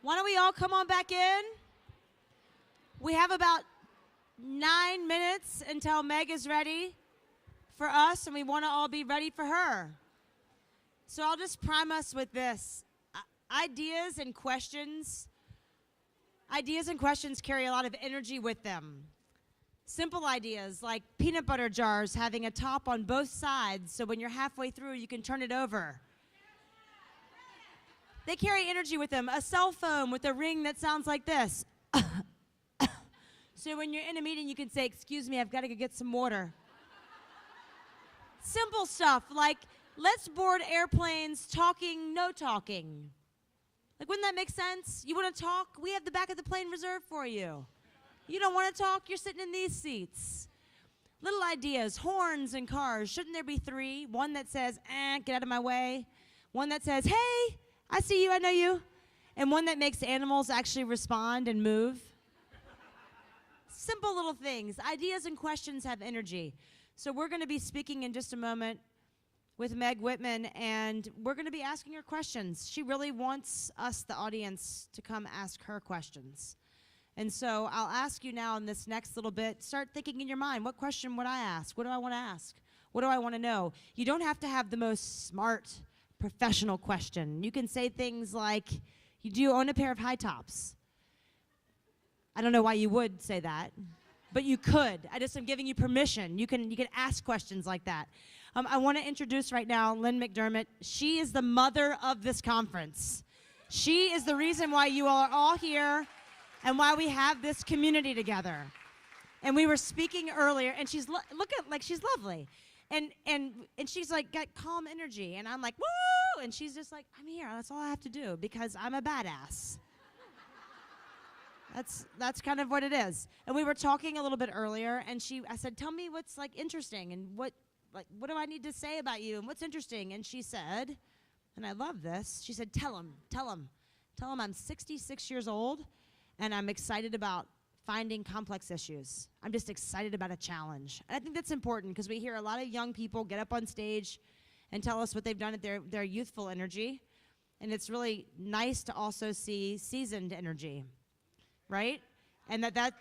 Why don't we all come on back in? We have about 9 minutes until Meg is ready for us, and we want to all be ready for her. So I'll just prime us with this. Ideas and questions carry a lot of energy with them. Simple ideas like peanut butter jars having a top on both sides, so when you're halfway through, you can turn it over. They carry energy with them. A cell phone with a ring that sounds like this. So when you're in a meeting, you can say, "Excuse me, I've got to go get some water." Simple stuff like, let's board airplanes talking, no talking. Like, wouldn't that make sense? You want to talk? We have the back of the plane reserved for you. You don't want to talk? You're sitting in these seats. Little ideas, horns in cars. Shouldn't there be 3? One that says, get out of my way. One that says, hey, I see you, I know you. And one that makes animals actually respond and move. Simple little things. Ideas and questions have energy. So we're going to be speaking in just a moment with Meg Whitman, and we're going to be asking her questions. She really wants us, the audience, to come ask her questions. And so I'll ask you now in this next little bit, start thinking in your mind, what question would I ask? What do I want to ask? What do I want to know? You don't have to have the most smart, professional question. You can say things like, do you own a pair of high tops? I don't know why you would say that, but you could. I just am giving you permission. You can ask questions like that. I want to introduce right now Lynn McDermott. She is the mother of this conference. She is the reason why you are all here and why we have this community together. And we were speaking earlier, and she's she's lovely. And she's like got calm energy, and I'm like, woo! And she's just like, I'm here. That's all I have to do because I'm a badass. That's kind of what it is. And we were talking a little bit earlier, and I said, tell me what's like interesting and what do I need to say about you and what's interesting? And she said, and I love this, she said, tell him I'm 66 years old and I'm excited about finding complex issues. I'm just excited about a challenge. And I think that's important because we hear a lot of young people get up on stage and tell us what they've done at their youthful energy. And it's really nice to also see seasoned energy, right? And that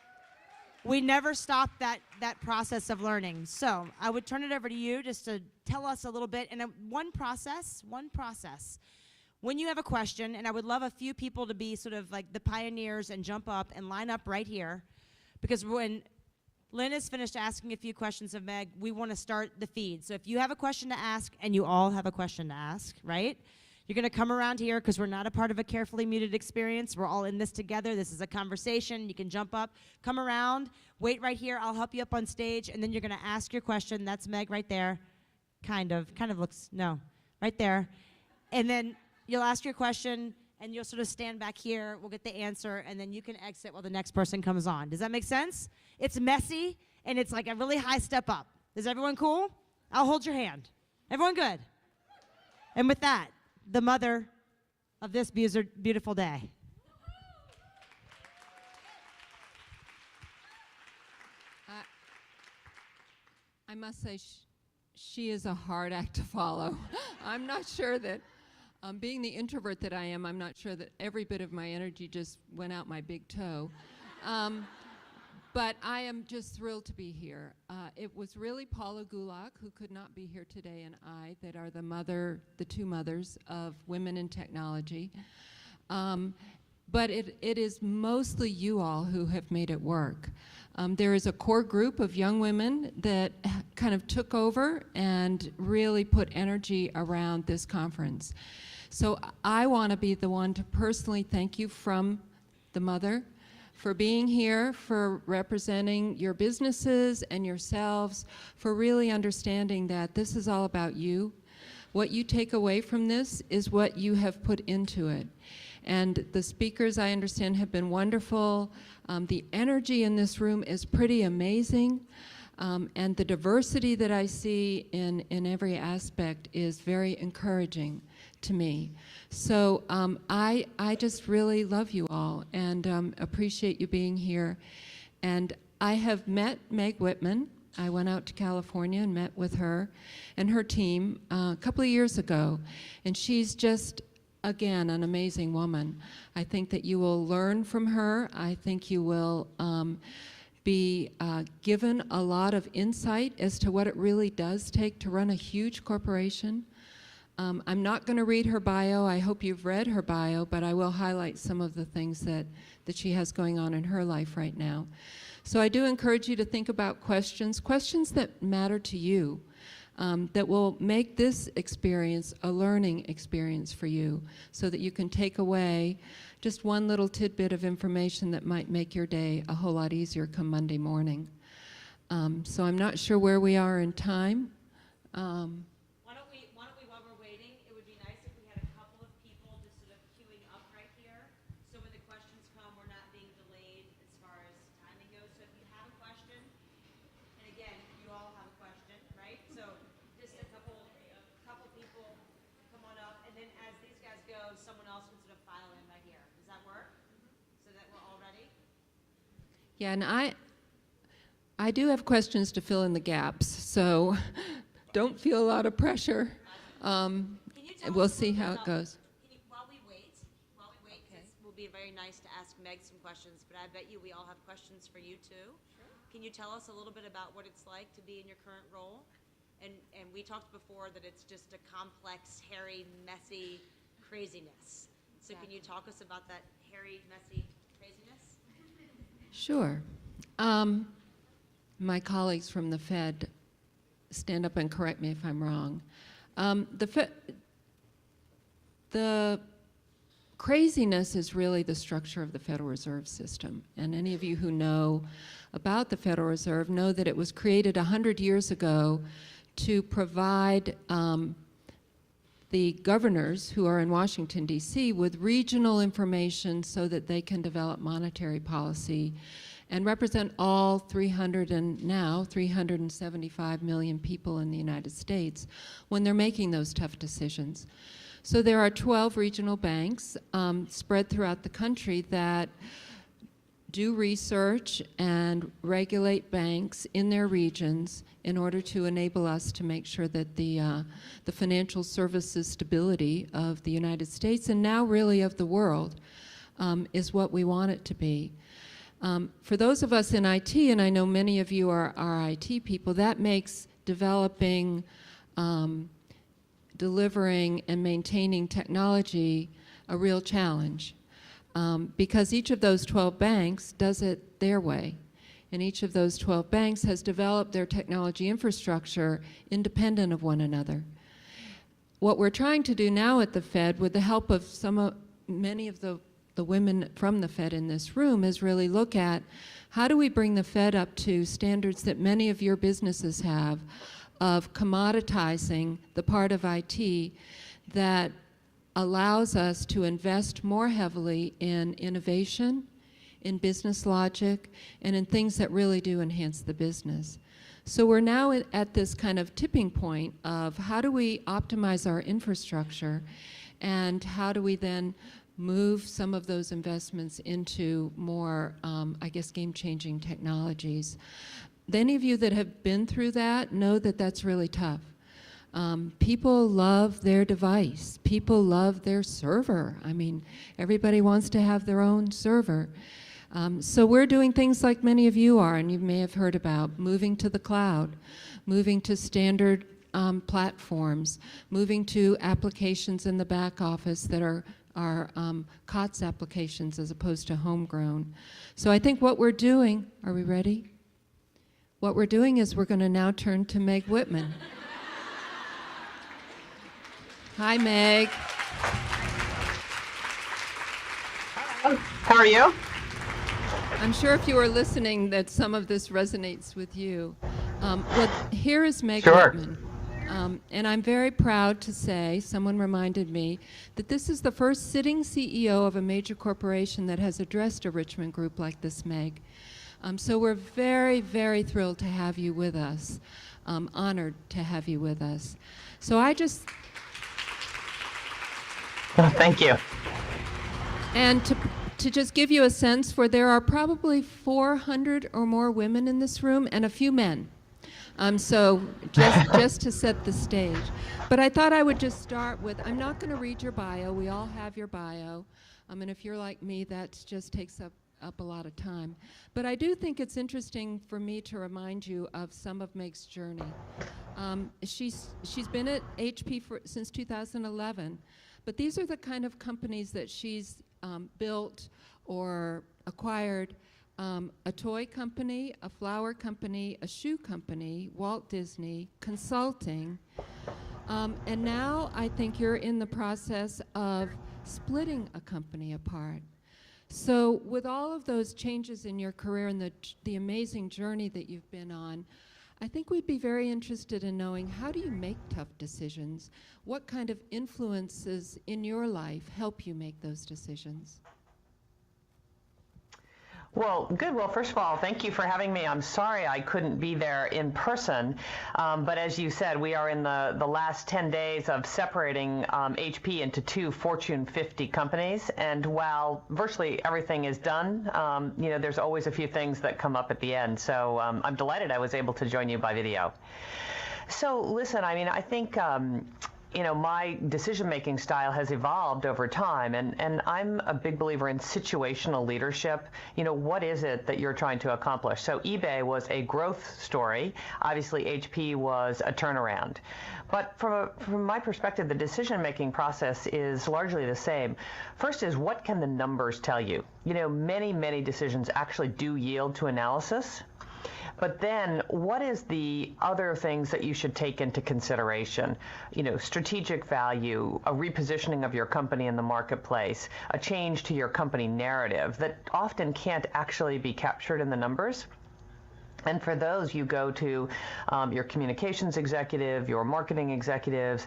we never stop that process of learning. So I would turn it over to you just to tell us a little bit. And one process. When you have a question, and I would love a few people to be sort of like the pioneers and jump up and line up right here, because when Lynn is finished asking a few questions of Meg, we want to start the feed. So if you have a question to ask, and you all have a question to ask, right? You're going to come around here because we're not a part of a carefully muted experience. We're all in this together. This is a conversation. You can jump up, come around, wait right here. I'll help you up on stage, and then you're going to ask your question. That's Meg right there. Kind of looks, no, right there. And then you'll ask your question, and you'll sort of stand back here. We'll get the answer, and then you can exit while the next person comes on. Does that make sense? It's messy, and it's like a really high step up. Is everyone cool? I'll hold your hand. Everyone good? And with that, the mother of this beautiful day. I must say she is a hard act to follow. I'm not sure that, being the introvert that I am, I'm not sure that every bit of my energy just went out my big toe. But I am just thrilled to be here. It was really Paula Gulak, who could not be here today, and I, that are the two mothers of Women in Technology. But it is mostly you all who have made it work. There is a core group of young women that kind of took over and really put energy around this conference. So I want to be the one to personally thank you from the mother for being here, for representing your businesses and yourselves, for really understanding that this is all about you. What you take away from this is what you have put into it. And the speakers, I understand, have been wonderful. The energy in this room is pretty amazing. And the diversity that I see in every aspect is very encouraging to me. So I just really love you all and appreciate you being here. And I have met Meg Whitman. I went out to California and met with her and her team a couple of years ago. And she's just again, an amazing woman. I think that you will learn from her. I think you will be given a lot of insight as to what it really does take to run a huge corporation. I'm not going to read her bio. I hope you've read her bio, but I will highlight some of the things that she has going on in her life right now. So I do encourage you to think about questions that matter to you, that will make this experience a learning experience for you, so that you can take away just one little tidbit of information that might make your day a whole lot easier come Monday morning. So I'm not sure where we are in time. Why don't we, while we're waiting, it would be nice if we had a couple of people just sort of queuing up right here, so when the questions come, we're not being delayed as far as timing goes. So if you have a question, and again, you all have a question, right? So just a couple people come on up, and then as these guys go, someone else can sort of file in right here. Does that work? So that we're all ready? Yeah, and I do have questions to fill in the gaps, so don't feel a lot of pressure. We'll see how it goes. While we wait, okay. It will be very nice to ask Meg some questions, but I bet you we all have questions for you too. Sure. Can you tell us a little bit about what it's like to be in your current role? And we talked before that it's just a complex, hairy, messy craziness. So Can you talk us about that hairy, messy craziness? Sure. My colleagues from the Fed stand up and correct me if I'm wrong. The craziness is really the structure of the Federal Reserve System. And any of you who know about the Federal Reserve know that it was created 100 years ago to provide the governors who are in Washington, D.C. with regional information so that they can develop monetary policy and represent all 375 million people in the United States when they're making those tough decisions. So there are 12 regional banks spread throughout the country that do research and regulate banks in their regions in order to enable us to make sure that the financial services stability of the United States, and now really of the world, is what we want it to be. For those of us in IT, and I know many of you are IT people, that makes developing, delivering, and maintaining technology a real challenge. Because each of those 12 banks does it their way. And each of those 12 banks has developed their technology infrastructure independent of one another. What we're trying to do now at the Fed, with the help of many of the women from the Fed in this room, is really look at how do we bring the Fed up to standards that many of your businesses have of commoditizing the part of IT that allows us to invest more heavily in innovation, in business logic, and in things that really do enhance the business. So we're now at this kind of tipping point of how do we optimize our infrastructure, and how do we then move some of those investments into more, I guess, game-changing technologies. Any of you that have been through that know that that's really tough. People love their device. People love their server. I mean, everybody wants to have their own server. So we're doing things like many of you are, and you may have heard about, moving to the cloud, moving to standard platforms, moving to applications in the back office that are COTS applications as opposed to homegrown. So I think what we're doing, are we ready? What we're doing is we're going to now turn to Meg Whitman. Hi, Meg. How are you? I'm sure if you were listening that some of this resonates with you. Here is Meg Whitman. And I'm very proud to say, someone reminded me, that this is the first sitting CEO of a major corporation that has addressed a Richmond group like this, Meg. So we're very, very thrilled to have you with us, honored to have you with us. So I just... Thank you. And to just give you a sense, there are probably 400 or more women in this room and a few men. So just to set the stage. But I thought I would just start with, I'm not going to read your bio. We all have your bio. And if you're like me, that just takes up a lot of time. But I do think it's interesting for me to remind you of some of Meg's journey. She's been at HP since 2011. But these are the kind of companies that she's built or acquired. A toy company, a flower company, a shoe company, Walt Disney, consulting. And now I think you're in the process of splitting a company apart. So with all of those changes in your career and the amazing journey that you've been on, I think we'd be very interested in knowing, how do you make tough decisions? What kind of influences in your life help you make those decisions? Well, good. Well, first of all, thank you for having me. I'm sorry I couldn't be there in person, but as you said, we are in the last 10 days of separating HP into two Fortune 50 companies, and while virtually everything is done, there's always a few things that come up at the end, so I'm delighted I was able to join you by video. So listen, I think my decision-making style has evolved over time, and I'm a big believer in situational leadership. What is it that you're trying to accomplish? So eBay was a growth story. Obviously, HP was a turnaround. But from my perspective, the decision-making process is largely the same. First is, what can the numbers tell you? Many, many decisions actually do yield to analysis. But then, what is the other things that you should take into consideration? Strategic value, a repositioning of your company in the marketplace, a change to your company narrative that often can't actually be captured in the numbers. And for those, you go to your communications executive, your marketing executives,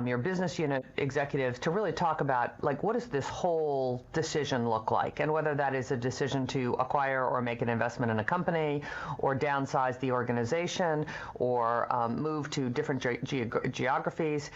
your business unit executives to really talk about, what does this whole decision look like? And whether that is a decision to acquire or make an investment in a company, or downsize the organization, or move to different geographies.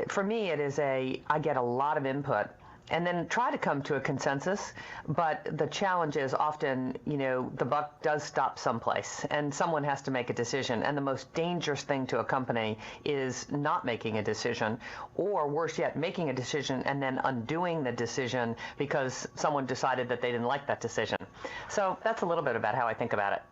For me, I get a lot of input, and then try to come to a consensus, but the challenge is often, the buck does stop someplace, and someone has to make a decision, and the most dangerous thing to a company is not making a decision, or worse yet, making a decision and then undoing the decision because someone decided that they didn't like that decision. So that's a little bit about how I think about it.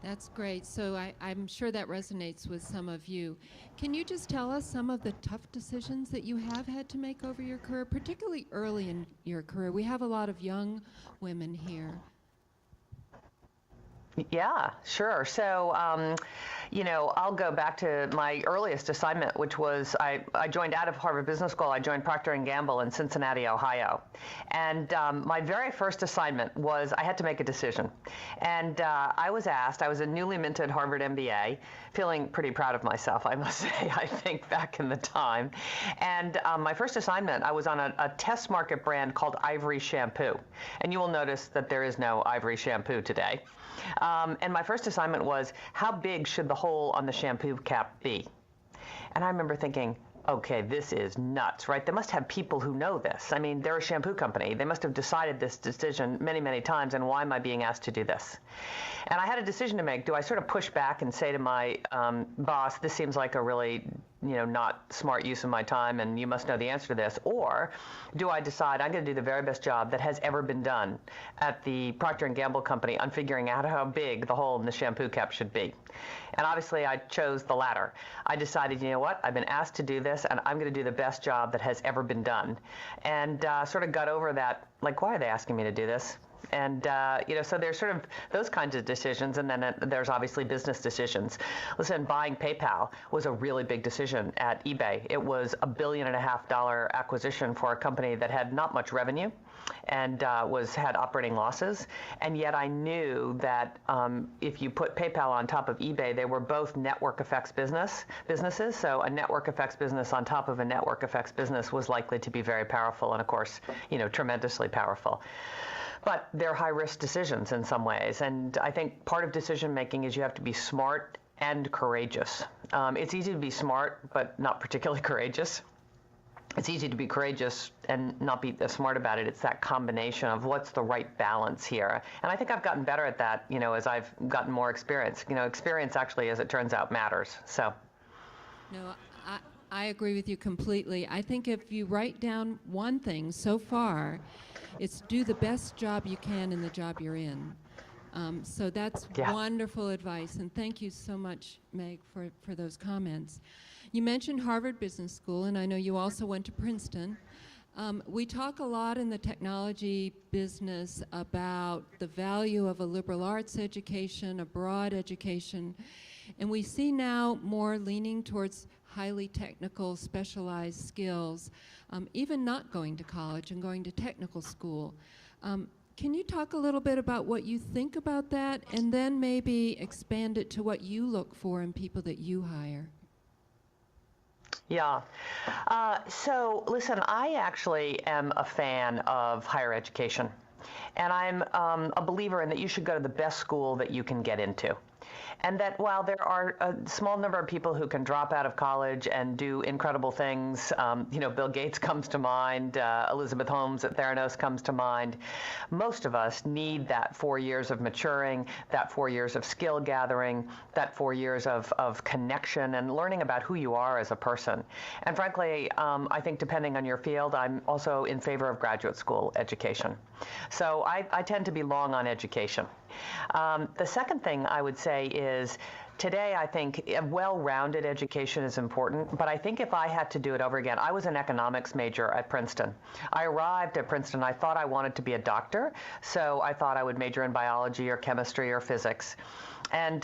That's great. So I'm sure that resonates with some of you. Can you just tell us some of the tough decisions that you have had to make over your career, particularly early in your career? We have a lot of young women here. Yeah, sure. So, I'll go back to my earliest assignment, which was I joined out of Harvard Business School. I joined Procter & Gamble in Cincinnati, Ohio. And my very first assignment was I had to make a decision. And I was asked, I was a newly minted Harvard MBA, feeling pretty proud of myself, I must say, I think, back in the time. And my first assignment, I was on a test market brand called Ivory Shampoo. And you will notice that there is no Ivory Shampoo today. And my first assignment was, how big should the hole on the shampoo cap be? And I remember thinking, okay, this is nuts, right? They must have people who know this. They're a shampoo company. They must have decided this decision many, many times, and why am I being asked to do this? And I had a decision to make. Do I sort of push back and say to my boss, this seems like a really not smart use of my time, and you must know the answer to this? Or do I decide I'm going to do the very best job that has ever been done at the Procter & Gamble company on figuring out how big the hole in the shampoo cap should be? And obviously I chose the latter. I decided, you know what, I've been asked to do this, and I'm going to do the best job that has ever been done. And sort of got over that, why are they asking me to do this? And, so there's sort of those kinds of decisions, and then there's obviously business decisions. Listen, buying PayPal was a really big decision at eBay. It was $1.5 billion acquisition for a company that had not much revenue and had operating losses. And yet I knew that if you put PayPal on top of eBay, they were both network effects businesses. So a network effects business on top of a network effects business was likely to be very powerful, and of course, tremendously powerful. But they're high-risk decisions in some ways, and I think part of decision-making is you have to be smart and courageous. It's easy to be smart, but not particularly courageous. it's easy to be courageous and not be smart about it. It's that combination of what's the right balance here. And I think I've gotten better at that, as I've gotten more experience. Experience actually, as it turns out, matters. So. No, I agree with you completely. I think if you write down one thing so far, it's do the best job you can in the job you're in. So that's wonderful advice, and thank you so much, Meg, for those comments. You mentioned Harvard Business School, and I know you also went to Princeton. We talk a lot in the technology business about the value of a liberal arts education, a broad education, and we see now more leaning towards highly technical, specialized skills, even not going to college and going to technical school. Can you talk a little bit about what you think about that, and then maybe expand it to what you look for in people that you hire? Yeah. So listen, I actually am a fan of higher education. And I'm a believer in that you should go to the best school that you can get into. And that while there are a small number of people who can drop out of college and do incredible things, Bill Gates comes to mind, Elizabeth Holmes at Theranos comes to mind, most of us need that 4 years of maturing, that 4 years of skill gathering, that 4 years of connection and learning about who you are as a person. And frankly, I think depending on your field, I'm also in favor of graduate school education. So I tend to be long on education. The second thing I would say is today I think a well-rounded education is important, but I think if I had to do it over again, I was an economics major at Princeton. I arrived at Princeton, I thought I wanted to be a doctor, so I thought I would major in biology or chemistry or physics. And,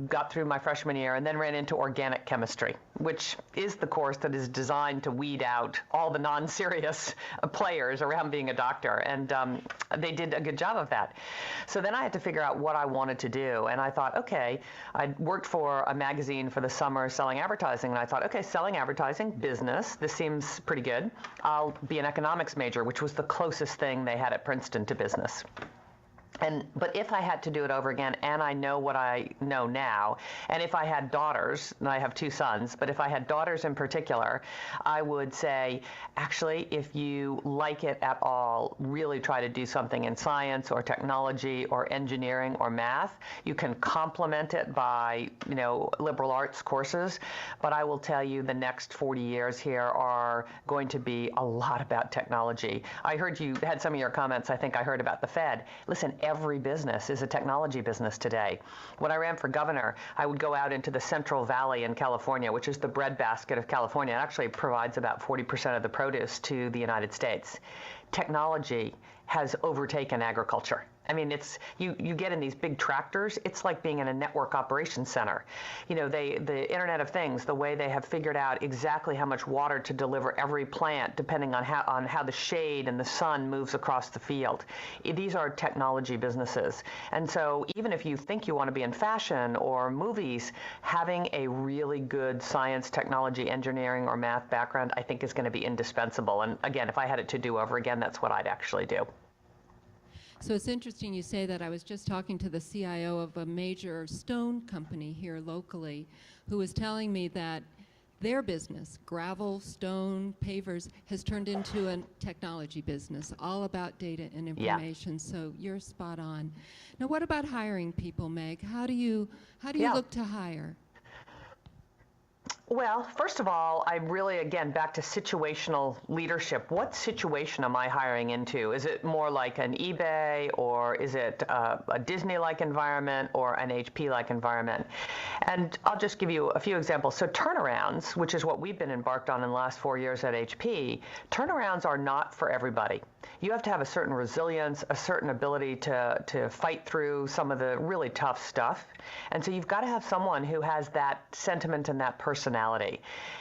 got through my freshman year and then ran into organic chemistry, which is the course that is designed to weed out all the non-serious players around being a doctor. And they did a good job of that. So then I had to figure out what I wanted to do. And I thought, okay, I worked for a magazine for the summer selling advertising. And I thought, okay, selling advertising, business, this seems pretty good. I'll be an economics major, which was the closest thing they had at Princeton to business. But if I had to do it over again, and I know what I know now, and if I had daughters, and I have 2 sons, but if I had daughters in particular, I would say, actually, if you like it at all, really try to do something in science or technology or engineering or math. You can complement it by, liberal arts courses, but I will tell you the next 40 years here are going to be a lot about technology. I heard you had some of your comments, I think I heard about the Fed. Listen, every business is a technology business today. When I ran for governor, I would go out into the Central Valley in California, which is the breadbasket of California. It actually provides about 40% of the produce to the United States. Technology has overtaken agriculture. I mean, it's you get in these big tractors, it's like being in a network operations center. The Internet of Things, the way they have figured out exactly how much water to deliver every plant, depending on how the shade and the sun moves across the field. These are technology businesses. And so even if you think you want to be in fashion or movies, having a really good science, technology, engineering, or math background, I think is going to be indispensable. And again, if I had it to do over again, that's what I'd actually do. So it's interesting you say that. I was just talking to the CIO of a major stone company here locally who was telling me that their business, gravel, stone, pavers, has turned into a technology business, all about data and information. Yeah. So you're spot on. Now, what about hiring people, Meg? How do you look to hire? Well, first of all, I'm really, again, back to situational leadership. What situation am I hiring into? Is it more like an eBay, or is it a Disney-like environment, or an HP-like environment? And I'll just give you a few examples. So turnarounds, which is what we've been embarked on in the last 4 years at HP, turnarounds are not for everybody. You have to have a certain resilience, a certain ability to fight through some of the really tough stuff. And so you've got to have someone who has that sentiment and that personality.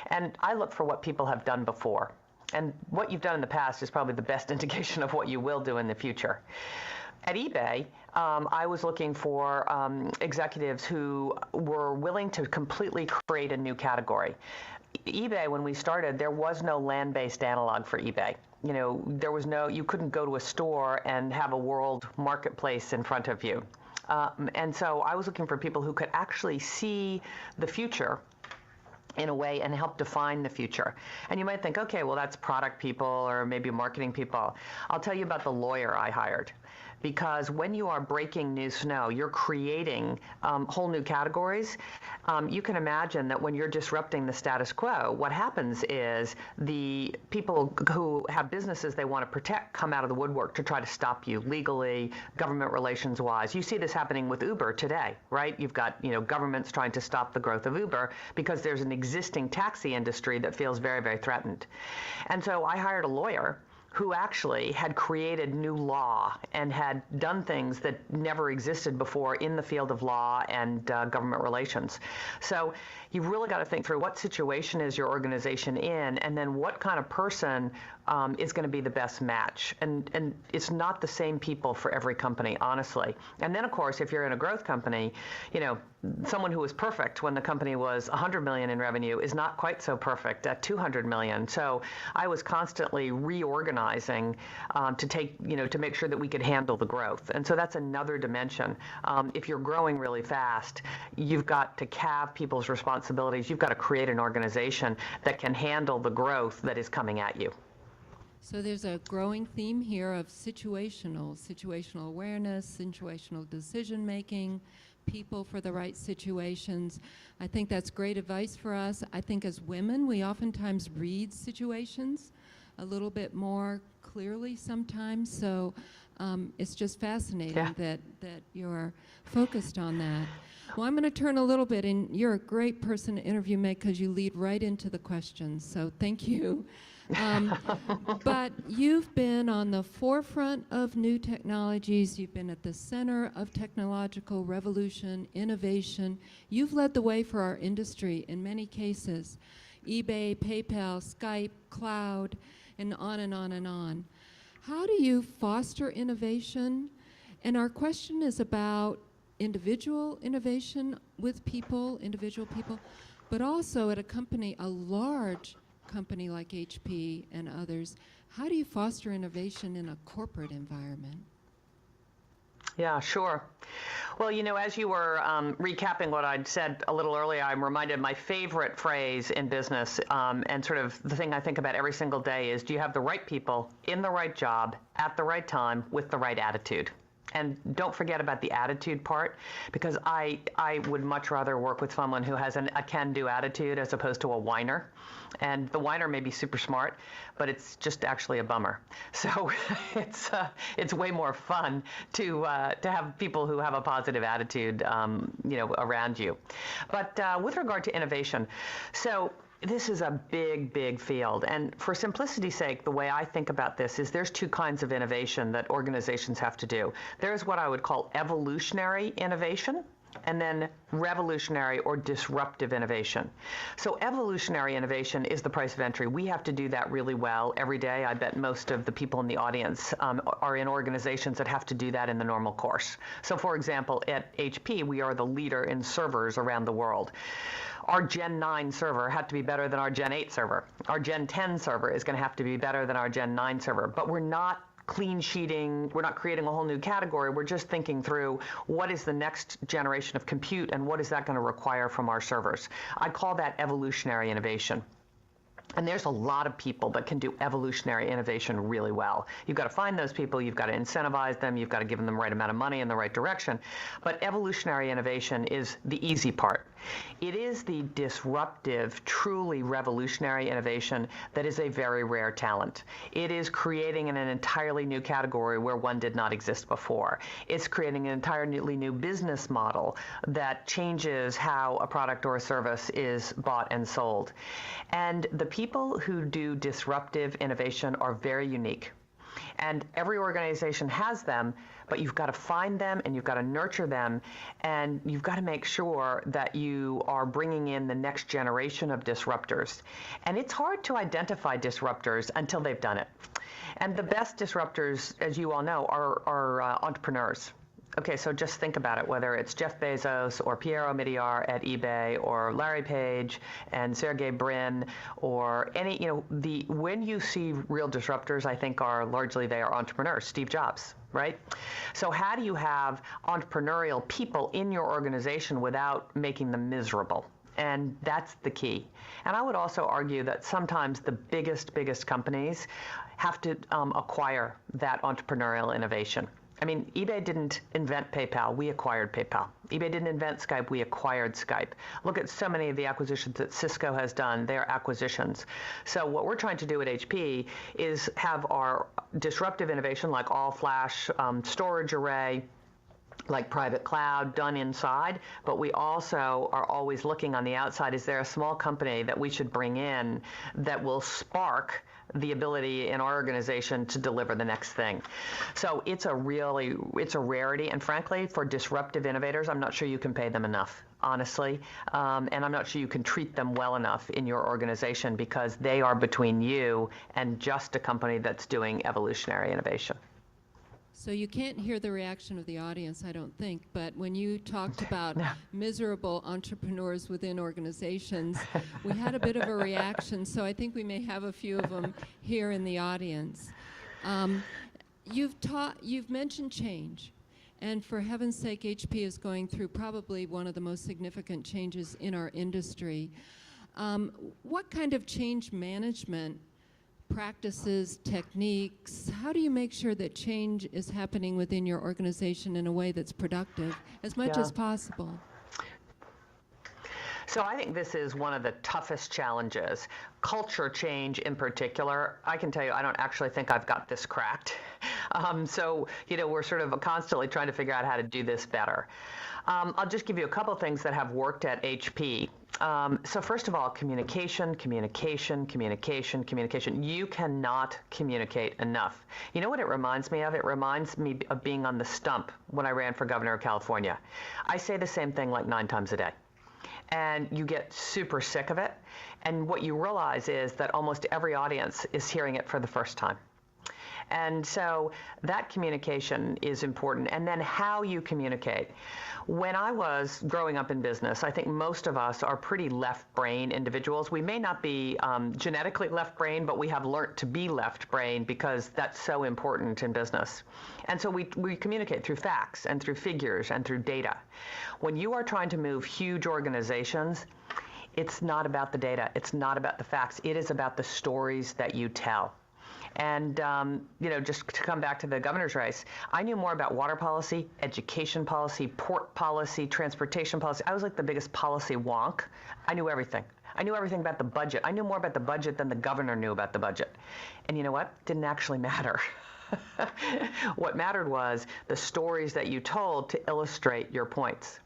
And I look for what people have done before. And what you've done in the past is probably the best indication of what you will do in the future. At eBay, I was looking for executives who were willing to completely create a new category. eBay, when we started, there was no land-based analog for eBay. You couldn't go to a store and have a world marketplace in front of you. And so I was looking for people who could actually see the future in a way and help define the future. And you might think, okay, well, that's product people or maybe marketing people. I'll tell you about the lawyer I hired. Because when you are breaking new snow, you're creating whole new categories. You can imagine that when you're disrupting the status quo, what happens is the people who have businesses they want to protect come out of the woodwork to try to stop you legally, government relations wise. You see this happening with Uber today, right? You've got governments trying to stop the growth of Uber because there's an existing taxi industry that feels very, very threatened. And so I hired a lawyer who actually had created new law and had done things that never existed before in the field of law and government relations. So you've really got to think through what situation is your organization in, and then what kind of person is going to be the best match. And it's not the same people for every company, honestly. And then, of course, if you're in a growth company, someone who was perfect when the company was 100 million in revenue is not quite so perfect at 200 million. So I was constantly reorganizing to make sure that we could handle the growth. And so that's another dimension. If you're growing really fast, you've got to halve people's responsibilities. You've got to create an organization that can handle the growth that is coming at you. So there's a growing theme here of situational awareness, situational decision making, people for the right situations. I think that's great advice for us. I think as women, we oftentimes read situations a little bit more clearly sometimes. So it's just fascinating that you're focused on that. Well, I'm going to turn a little bit, and you're a great person to interview, Meg, because you lead right into the questions. So thank you. But you've been on the forefront of new technologies. You've been at the center of technological revolution, innovation. You've led the way for our industry in many cases. eBay, PayPal, Skype, cloud, and on and on and on. How do you foster innovation? And our question is about individual innovation with people, individual people, but also at a large company like HP and others. How do you foster innovation in a corporate environment? Yeah, sure. Well, as you were recapping what I'd said a little earlier, I'm reminded my favorite phrase in business and sort of the thing I think about every single day is, do you have the right people in the right job at the right time with the right attitude? And don't forget about the attitude part, because I would much rather work with someone who has a can-do attitude as opposed to a whiner. And the whiner may be super smart, but it's just actually a bummer. So it's way more fun to have people who have a positive attitude, around you. But with regard to innovation, so this is a big, big field. And for simplicity's sake, the way I think about this is there's two kinds of innovation that organizations have to do. There's what I would call evolutionary innovation, and then revolutionary or disruptive innovation. So evolutionary innovation is the price of entry. We have to do that really well every day. I bet most of the people in the audience are in organizations that have to do that in the normal course. So for example, at HP, we are the leader in servers around the world. Our Gen 9 server had to be better than our Gen 8 server. Our Gen 10 server is going to have to be better than our Gen 9 server. But we're not clean sheeting, we're not creating a whole new category, we're just thinking through what is the next generation of compute and what is that going to require from our servers. I call that evolutionary innovation. And there's a lot of people that can do evolutionary innovation really well. You've got to find those people, you've got to incentivize them, you've got to give them the right amount of money in the right direction. But evolutionary innovation is the easy part. It is the disruptive, truly revolutionary innovation that is a very rare talent. It is creating an entirely new category where one did not exist before. It's creating an entirely new business model that changes how a product or a service is bought and sold. And the people who do disruptive innovation are very unique. And every organization has them, but you've got to find them and you've got to nurture them, and you've got to make sure that you are bringing in the next generation of disruptors. And it's hard to identify disruptors until they've done it. And the best disruptors, as you all know, are entrepreneurs. Okay, so just think about it, whether it's Jeff Bezos or Pierre Omidyar at eBay or Larry Page and Sergey Brin or any, when you see real disruptors, I think they are entrepreneurs, Steve Jobs, right? So how do you have entrepreneurial people in your organization without making them miserable? And that's the key. And I would also argue that sometimes the biggest companies have to acquire that entrepreneurial innovation. I mean, eBay didn't invent PayPal, we acquired PayPal. eBay didn't invent Skype, we acquired Skype. Look at so many of the acquisitions that Cisco has done, they're acquisitions. So what we're trying to do at HP is have our disruptive innovation like all-flash storage array, like private cloud done inside, but we also are always looking on the outside. Is there a small company that we should bring in that will spark the ability in our organization to deliver the next thing? So it's a rarity, and frankly, for disruptive innovators, I'm not sure you can pay them enough, honestly, and I'm not sure you can treat them well enough in your organization because they are between you and just a company that's doing evolutionary innovation. So you can't hear the reaction of the audience, I don't think, but when you talked about No. miserable entrepreneurs within organizations, we had a bit of a reaction, so I think we may have a few of them here in the audience. You've mentioned change, and for heaven's sake, HP is going through probably one of the most significant changes in our industry. What kind of change management practices, techniques, how do you make sure that change is happening within your organization in a way that's productive as much as possible? So I think this is one of the toughest challenges. Culture change in particular, I can tell you I don't actually think I've got this cracked. So, we're sort of constantly trying to figure out how to do this better. I'll just give you a couple of things that have worked at HP. So first of all, communication. You cannot communicate enough. You know what it reminds me of? It reminds me of being on the stump when I ran for governor of California. I say the same thing like 9 times a day. And you get super sick of it. And what you realize is that almost every audience is hearing it for the first time. And so that communication is important. And then how you communicate. When I was growing up in business, I think most of us are pretty left brain individuals. We may not be genetically left brain, but we have learned to be left brain because that's so important in business. And so we communicate through facts and through figures and through data. When you are trying to move huge organizations, it's not about the data. It's not about the facts. It is about the stories that you tell. And, just to come back to the governor's race, I knew more about water policy, education policy, port policy, transportation policy. I was like the biggest policy wonk. I knew everything. I knew everything about the budget. I knew more about the budget than the governor knew about the budget. And you know what? Didn't actually matter. What mattered was the stories that you told to illustrate your points.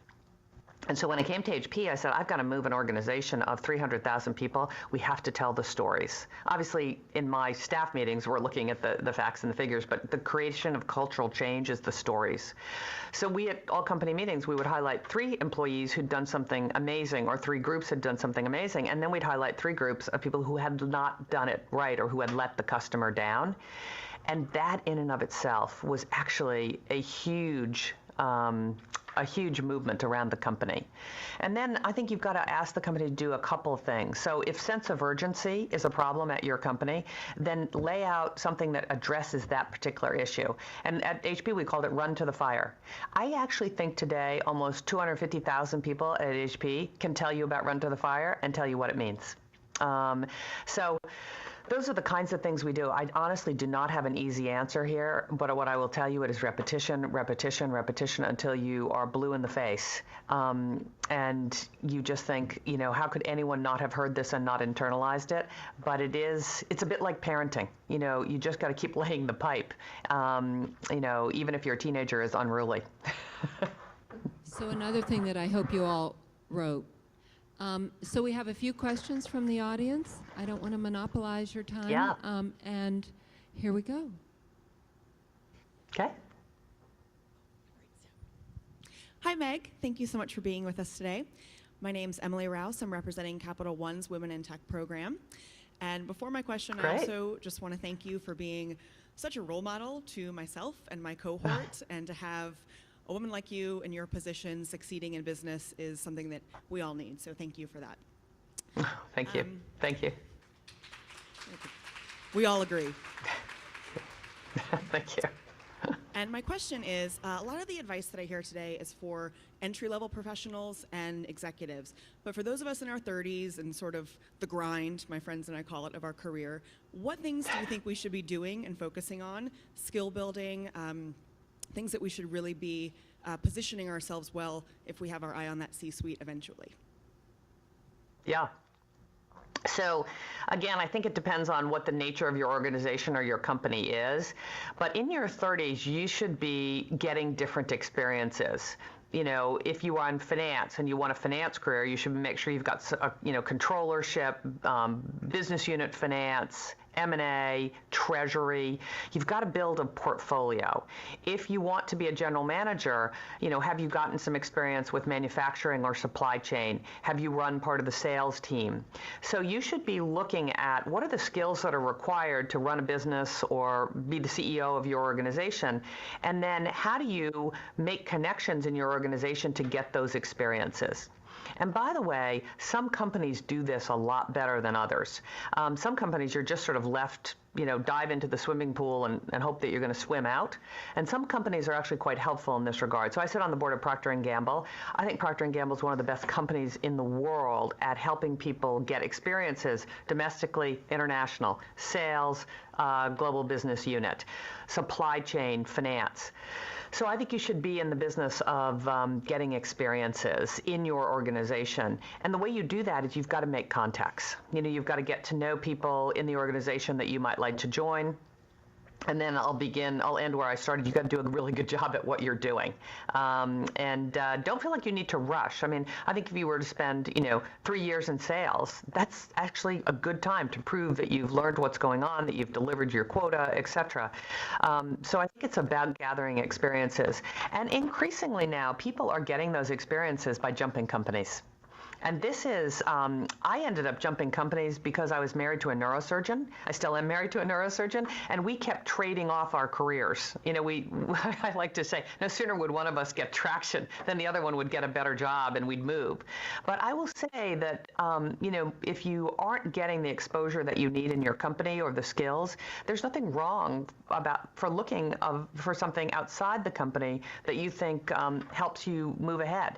And so when I came to HP, I said, I've got to move an organization of 300,000 people. We have to tell the stories. Obviously, in my staff meetings, we're looking at the facts and the figures, but the creation of cultural change is the stories. So we, at all company meetings, we would highlight 3 employees who'd done something amazing, or 3 groups had done something amazing, and then we'd highlight 3 groups of people who had not done it right or who had let the customer down. And that in and of itself was actually a huge movement around the company. And then I think you've got to ask the company to do a couple of things. So if sense of urgency is a problem at your company, then lay out something that addresses that particular issue. And at HP, we called it run to the fire. I actually think today almost 250,000 people at HP can tell you about run to the fire and tell you what it means. So those are the kinds of things we do. I honestly do not have an easy answer here, but what I will tell you, it is repetition until you are blue in the face. And you just think, how could anyone not have heard this and not internalized it? But it's a bit like parenting. You just got to keep laying the pipe, even if your teenager is unruly. So another thing that I hope you all wrote. So we have a few questions from the audience. I don't want to monopolize your time. Yeah. And here we go. Okay. Hi, Meg. Thank you so much for being with us today. My name's Emily Rouse. I'm representing Capital One's Women in Tech program. And before my question, Great. I also just want to thank you for being such a role model to myself and my cohort, and to have a woman like you in your position succeeding in business is something that we all need. So thank you for that. Thank you. Thank you. We all agree. Thank you. And my question is, a lot of the advice that I hear today is for entry-level professionals and executives. But for those of us in our 30s and sort of the grind, my friends and I call it, of our career, what things do you think we should be doing and focusing on? Skill building, things that we should really be positioning ourselves well if we have our eye on that C-suite eventually. Yeah. So again, I think it depends on what the nature of your organization or your company is. But in your 30s, you should be getting different experiences. You know, if you are in finance and you want a finance career, you should make sure you've got, controllership, business unit finance, M&A, treasury. You've got to build a portfolio. If you want to be a general manager, have you gotten some experience with manufacturing or supply chain? Have you run part of the sales team? So you should be looking at what are the skills that are required to run a business or be the CEO of your organization, and then how do you make connections in your organization to get those experiences? And by the way, some companies do this a lot better than others. Some companies you're just sort of left, dive into the swimming pool and hope that you're going to swim out. And some companies are actually quite helpful in this regard. So I sit on the board of Procter & Gamble. I think Procter & Gamble is one of the best companies in the world at helping people get experiences domestically, international, sales, global business unit, supply chain, finance. So I think you should be in the business of getting experiences in your organization. And the way you do that is you've got to make contacts. You've got to get to know people in the organization that you might like to join. And then I'll end where I started. You've got to do a really good job at what you're doing. And don't feel like you need to rush. I mean, I think if you were to spend, 3 years in sales, that's actually a good time to prove that you've learned what's going on, that you've delivered your quota, etc. So I think it's about gathering experiences. And increasingly now, people are getting those experiences by jumping companies. And this is, I ended up jumping companies because I was married to a neurosurgeon. I still am married to a neurosurgeon, and we kept trading off our careers. I like to say, no sooner would one of us get traction than the other one would get a better job and we'd move. But I will say that, if you aren't getting the exposure that you need in your company or the skills, there's nothing wrong for looking for something outside the company that you think helps you move ahead.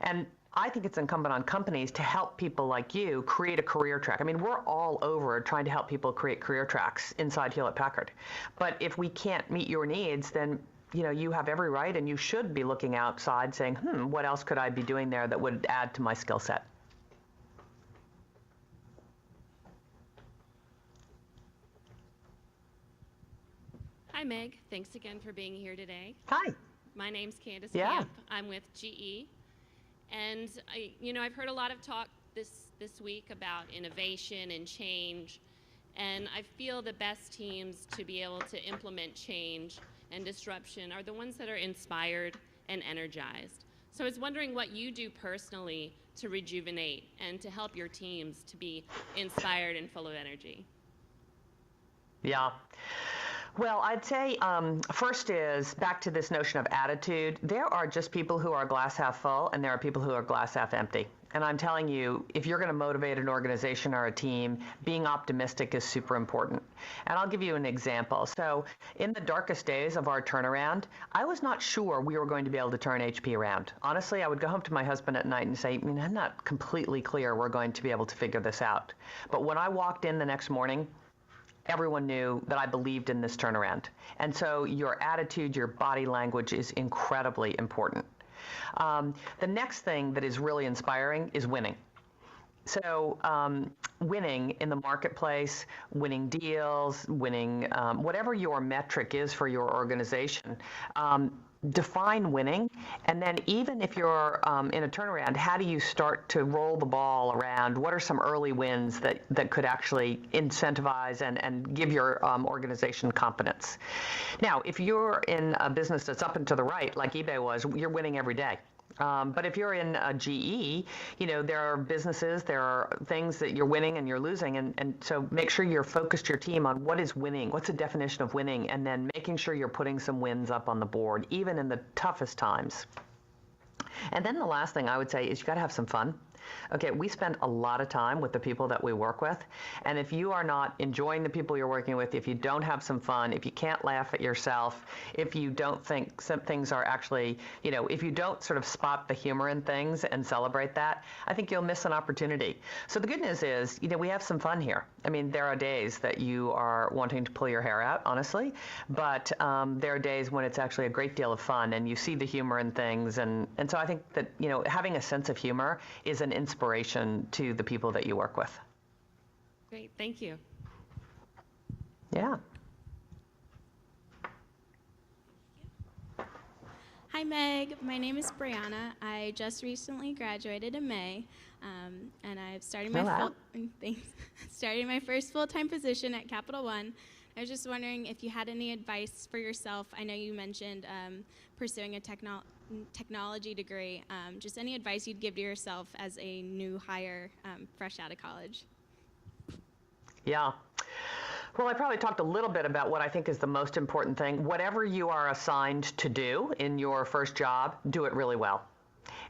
And I think it's incumbent on companies to help people like you create a career track. I mean, we're all over trying to help people create career tracks inside Hewlett-Packard. But if we can't meet your needs, then you have every right and you should be looking outside saying, what else could I be doing there that would add to my skill set? Hi, Meg. Thanks again for being here today. Hi. My name's Candace Yeah. Camp. I'm with GE. And I've heard a lot of talk this week about innovation and change, and I feel the best teams to be able to implement change and disruption are the ones that are inspired and energized. So I was wondering what you do personally to rejuvenate and to help your teams to be inspired and full of energy. Yeah. Well, I'd say first is back to this notion of attitude. There are just people who are glass half full, and there are people who are glass half empty. And I'm telling you, if you're going to motivate an organization or a team, being optimistic is super important. And I'll give you an example. So in the darkest days of our turnaround, I was not sure we were going to be able to turn HP around. Honestly, I would go home to my husband at night and say, I'm not completely clear we're going to be able to figure this out. But when I walked in the next morning, everyone knew that I believed in this turnaround. And so your attitude, your body language is incredibly important. The next thing that is really inspiring is winning. So winning in the marketplace, winning deals, winning whatever your metric is for your organization, define winning, and then even if you're in a turnaround, how do you start to roll the ball around? What are some early wins that could actually incentivize and give your organization confidence? Now, if you're in a business that's up and to the right, like eBay was, you're winning every day. But if you're in a GE, there are businesses, there are things that you're winning and you're losing. And so make sure you're focused your team on what is winning, what's the definition of winning, and then making sure you're putting some wins up on the board, even in the toughest times. And then the last thing I would say is you got to have some fun. Okay, we spend a lot of time with the people that we work with, and if you are not enjoying the people you're working with, if you don't have some fun, if you can't laugh at yourself, if you don't think some things are actually, if you don't sort of spot the humor in things and celebrate that, I think you'll miss an opportunity. So the good news is, we have some fun here. I mean, there are days that you are wanting to pull your hair out, honestly, but there are days when it's actually a great deal of fun, and you see the humor in things, and so I think that, having a sense of humor is an inspiration to the people that you work with. Great, thank you. Yeah. Hi, Meg. My name is Brianna. I just recently graduated in May, and I've started starting my first full-time position at Capital One. I was just wondering if you had any advice for yourself. I know you mentioned pursuing a technology degree. Just any advice you'd give to yourself as a new hire, fresh out of college? Yeah. Well, I probably talked a little bit about what I think is the most important thing. Whatever you are assigned to do in your first job, do it really well.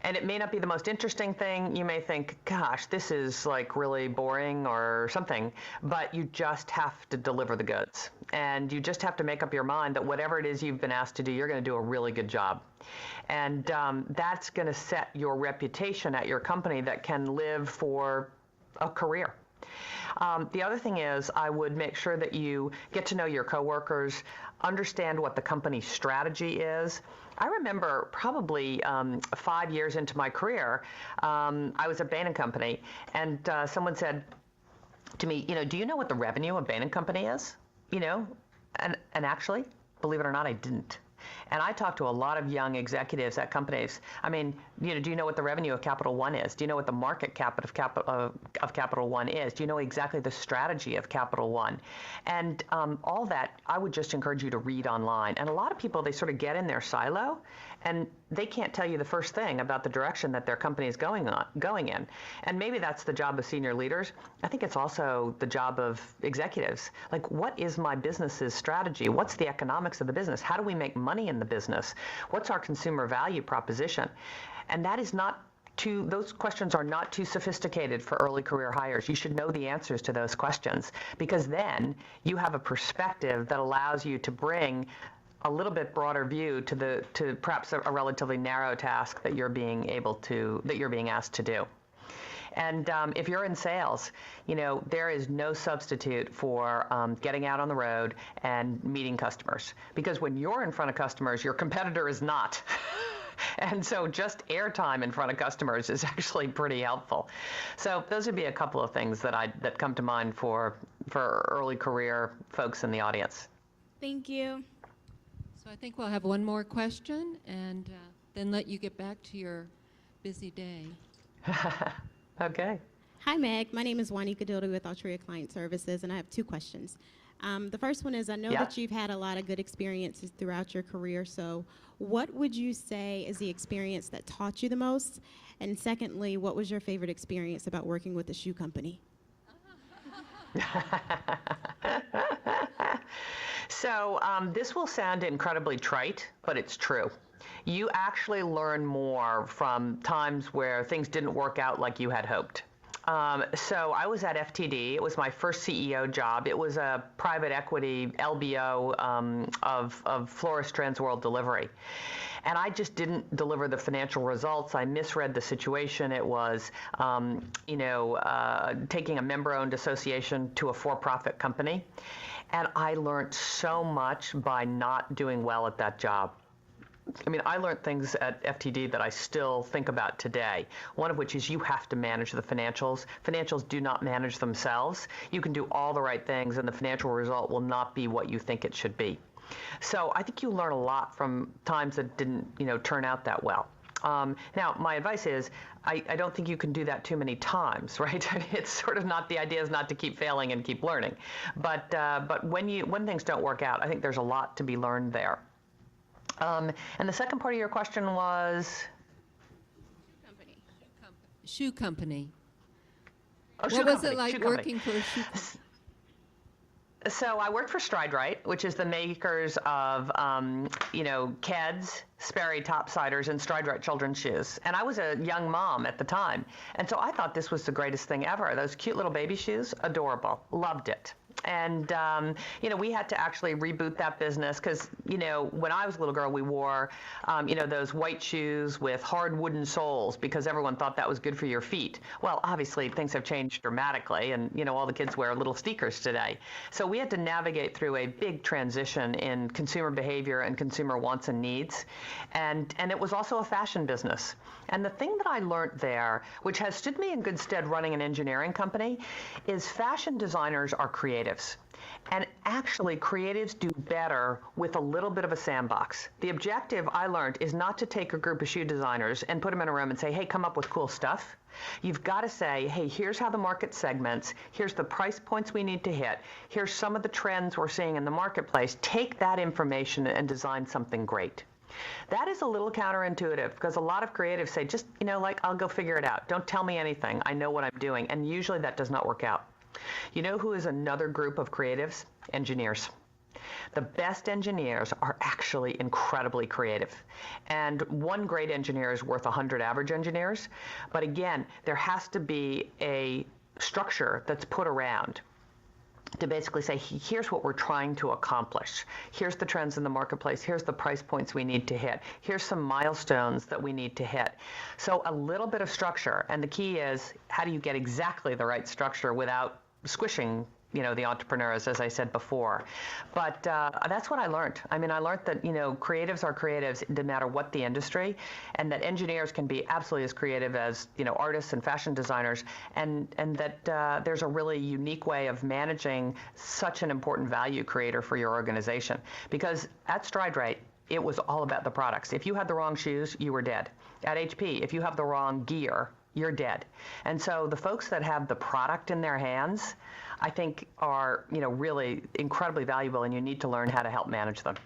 And it may not be the most interesting thing. You may think, gosh, this is like really boring or something, but you just have to deliver the goods. And you just have to make up your mind that whatever it is you've been asked to do, you're going to do a really good job. And that's going to set your reputation at your company that can live for a career. The other thing is, I would make sure that you get to know your coworkers, understand what the company's strategy is. I remember probably 5 years into my career, I was at Bain & Company, and someone said to me, do you know what the revenue of Bain & Company is? And actually, believe it or not, I didn't. And I talked to a lot of young executives at companies. I mean, do you know what the revenue of Capital One is? Do you know what the market cap of Capital One is? Do you know exactly the strategy of Capital One? And all that, I would just encourage you to read online. And a lot of people, they sort of get in their silo, and they can't tell you the first thing about the direction that their company is going in. And maybe that's the job of senior leaders. I think it's also the job of executives. Like, what is my business's strategy? What's the economics of the business? How do we make money in the business? What's our consumer value proposition? And that is not those questions are not too sophisticated for early career hires. You should know the answers to those questions, because then you have a perspective that allows you to bring a little bit broader view to perhaps a relatively narrow task that you're being asked to do. And if you're in sales, there is no substitute for getting out on the road and meeting customers. Because when you're in front of customers, your competitor is not. And so just airtime in front of customers is actually pretty helpful. So those would be a couple of things that come to mind for early career folks in the audience. Thank you. So I think we'll have one more question, and then let you get back to your busy day. Okay. Hi, Meg. My name is Juanica Dildy with Altria Client Services, and I have two questions. The first one is, I know that you've had a lot of good experiences throughout your career, so what would you say is the experience that taught you the most? And secondly, what was your favorite experience about working with a shoe company? So this will sound incredibly trite, but it's true. You actually learn more from times where things didn't work out like you had hoped. So I was at FTD. It was my first CEO job. It was a private equity LBO of Florist Trans World Delivery. And I just didn't deliver the financial results. I misread the situation. It was, taking a member-owned association to a for-profit company. And I learned so much by not doing well at that job. I mean, I learned things at FTD that I still think about today. One of which is you have to manage the financials. Financials do not manage themselves. You can do all the right things, and the financial result will not be what you think it should be. So I think you learn a lot from times that didn't, turn out that well. Now, my advice is, I don't think you can do that too many times, right? It's sort of not, the idea is not to keep failing and keep learning. But when things don't work out, I think there's a lot to be learned there. And the second part of your question was? Shoe company. Oh, What was it like working for a shoe company? So I worked for Stride Right, which is the makers of, Keds, Sperry topsiders, and Stride Right children's shoes. And I was a young mom at the time. And so I thought this was the greatest thing ever. Those cute little baby shoes, adorable. Loved it. And, we had to actually reboot that business because, when I was a little girl, we wore, those white shoes with hard wooden soles because everyone thought that was good for your feet. Well, obviously, things have changed dramatically, and, all the kids wear little sneakers today. So we had to navigate through a big transition in consumer behavior and consumer wants and needs. And it was also a fashion business. And the thing that I learned there, which has stood me in good stead running an engineering company, is fashion designers are creatives. And actually, creatives do better with a little bit of a sandbox. The objective, I learned, is not to take a group of shoe designers and put them in a room and say, hey, come up with cool stuff. You've got to say, hey, here's how the market segments, here's the price points we need to hit, here's some of the trends we're seeing in the marketplace. Take that information and design something great. That is a little counterintuitive because a lot of creatives say, just, I'll go figure it out. Don't tell me anything. I know what I'm doing. And usually that does not work out. You know who is another group of creatives? Engineers. The best engineers are actually incredibly creative. And one great engineer is worth 100 average engineers. But again, there has to be a structure that's put around to basically say, here's what we're trying to accomplish. Here's the trends in the marketplace. Here's the price points we need to hit. Here's some milestones that we need to hit. So a little bit of structure. And the key is, how do you get exactly the right structure without squishing the entrepreneurs, as I said before. But that's what I learned. I learned that, creatives are creatives no matter what the industry, and that engineers can be absolutely as creative as, artists and fashion designers, and that there's a really unique way of managing such an important value creator for your organization. Because at Stride Right, it was all about the products. If you had the wrong shoes, you were dead. At HP, if you have the wrong gear, you're dead. And so the folks that have the product in their hands, I think are, really incredibly valuable, and you need to learn how to help manage them.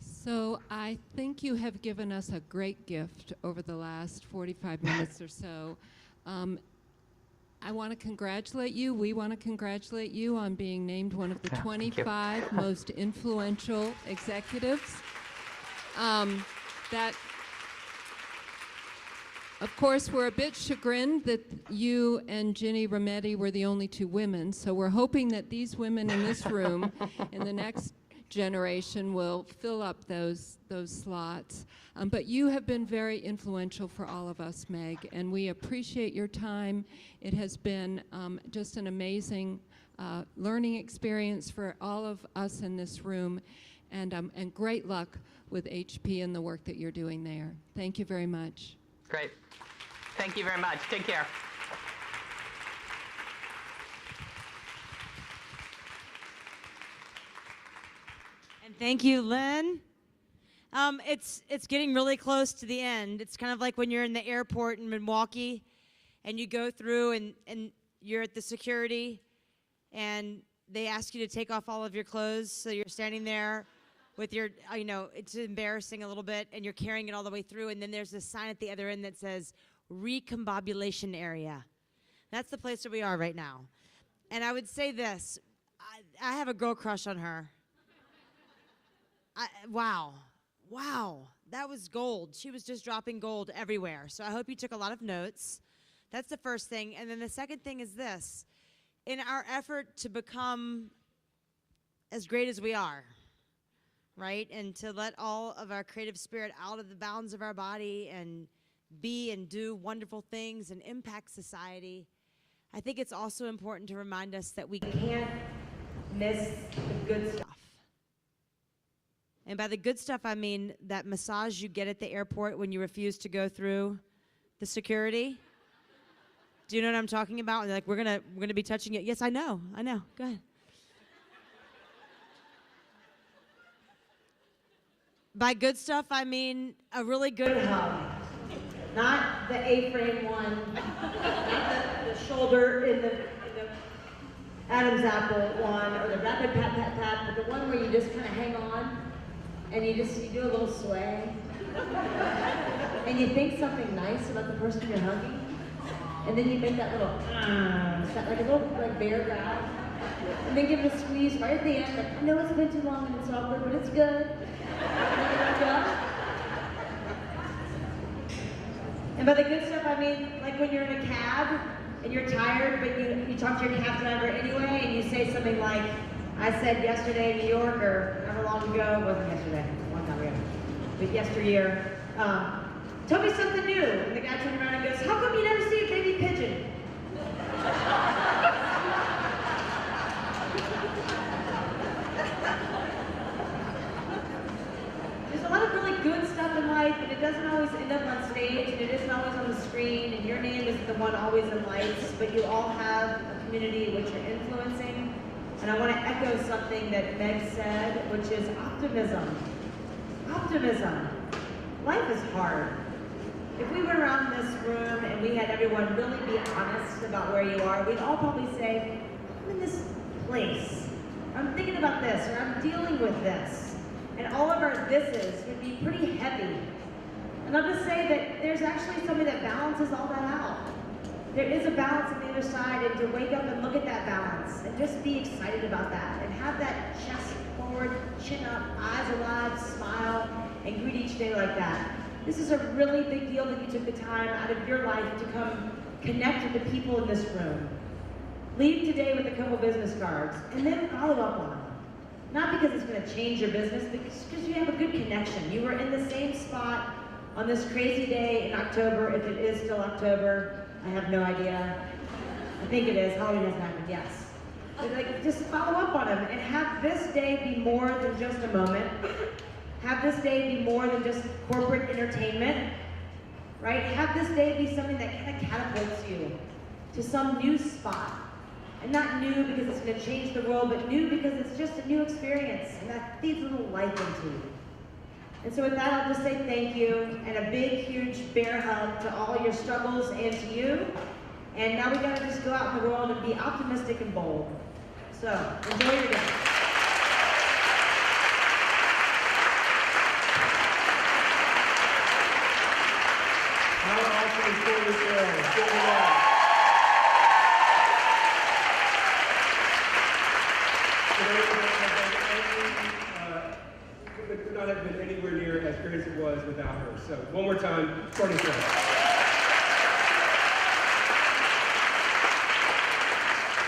So I think you have given us a great gift over the last 45 minutes or so. I want to congratulate you. We want to congratulate you on being named one of the 25 most influential executives. Of course, we're a bit chagrined that you and Ginny Rometty were the only two women, so we're hoping that these women in this room in the next generation will fill up those slots. But you have been very influential for all of us, Meg, and we appreciate your time. It has been just an amazing learning experience for all of us in this room, and great luck with HP and the work that you're doing there. Thank you very much. Great. Thank you very much. Take care. And thank you, Lynn. It's getting really close to the end. It's kind of like when you're in the airport in Milwaukee and you go through and you're at the security and they ask you to take off all of your clothes, so you're standing there with your, it's embarrassing a little bit, and you're carrying it all the way through, and then there's a sign at the other end that says, recombobulation area. That's the place where we are right now. And I would say this, I have a girl crush on her. Wow, that was gold. She was just dropping gold everywhere. So I hope you took a lot of notes. That's the first thing. And then the second thing is this, in our effort to become as great as we are, right? And to let all of our creative spirit out of the bounds of our body and be and do wonderful things and impact society, I think it's also important to remind us that we can't miss the good stuff. And by the good stuff, I mean that massage you get at the airport when you refuse to go through the security. Do you know what I'm talking about? And they're like, we're gonna be touching it. Yes, I know. Go ahead. By good stuff, I mean a really good hug. Not the A-frame one, not the shoulder in the Adam's apple one, or the rapid pat, pat, pat, but the one where you just kind of hang on, and you do a little sway, and you think something nice about the person you're hugging, and then you make that little, like a little bear growl. And then give it a squeeze right at the end. Like, I know it's been too long and it's awkward, but it's good. And by the good stuff, I mean, like when you're in a cab and you're tired, but you talk to your cab driver anyway, and you say something like, I said yesterday in New York, or however long ago, it wasn't yesterday, a long time ago, but yesteryear, tell me something new. And the guy turned around and goes, how come you never see a baby pigeon? There's a lot of really good stuff in life, and it doesn't always end up on stage, and it isn't always on the screen, and your name isn't the one always in lights, but you all have a community which you're influencing. And I want to echo something that Meg said, which is optimism. Optimism. Life is hard. If we went around this room and we had everyone really be honest about where you are, we'd all probably say, I'm in this place. I'm thinking about this, or I'm dealing with this. And all of our thises would be pretty heavy. And I'll just say that there's actually something that balances all that out. There is a balance on the other side, and to wake up and look at that balance and just be excited about that and have that chest forward, chin up, eyes alive, smile, and greet each day like that. This is a really big deal that you took the time out of your life to come connect with the people in this room. Leave today with a couple business cards and then follow up on them. Not because it's going to change your business, but because you have a good connection. You were in the same spot on this crazy day in October, if it is still October. I have no idea. I think it is. Halloween hasn't happened, yes. But like, just follow up on them and have this day be more than just a moment. Have this day be more than just corporate entertainment, right? Have this day be something that kind of catapults you to some new spot. And not new because it's going to change the world, but new because it's just a new experience and that feeds a little life into you. And so with that, I'll just say thank you and a big, huge bear hug to all your struggles and to you. And now we gotta just go out in the world and be optimistic and bold. So enjoy your day. How awesome is Corey Sarah? Could not have been anywhere near as great as it was without her. So one more time, Courtney Sarah.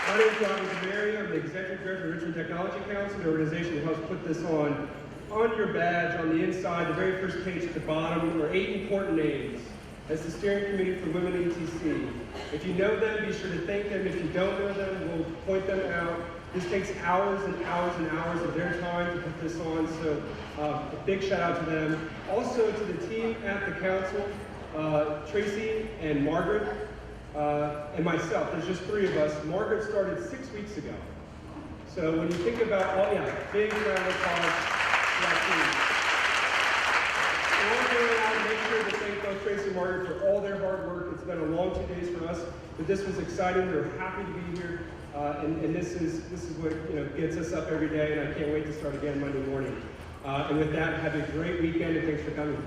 My name is Robert Mary. I'm the Executive Director of Richmond Technology Council, the organization that helps put this on. On your badge, on the inside, the very first page at the bottom, are 8 important names. That's the steering committee for WomenETC. If you know them, be sure to thank them. If you don't know them, we'll point them out. This takes hours and hours and hours of their time to put this on, so a big shout out to them. Also to the team at the council, Tracy and Margaret, and myself. There's just 3 of us. Margaret started 6 weeks ago. So when you think about all, big round of applause to that team. I want to go out and make sure to thank both Tracy and Margaret for all their hard work. It's been a long 2 days for us, but this was exciting. We were happy to be here. And this is what gets us up every day, and I can't wait to start again Monday morning. And with that, have a great weekend, and thanks for coming.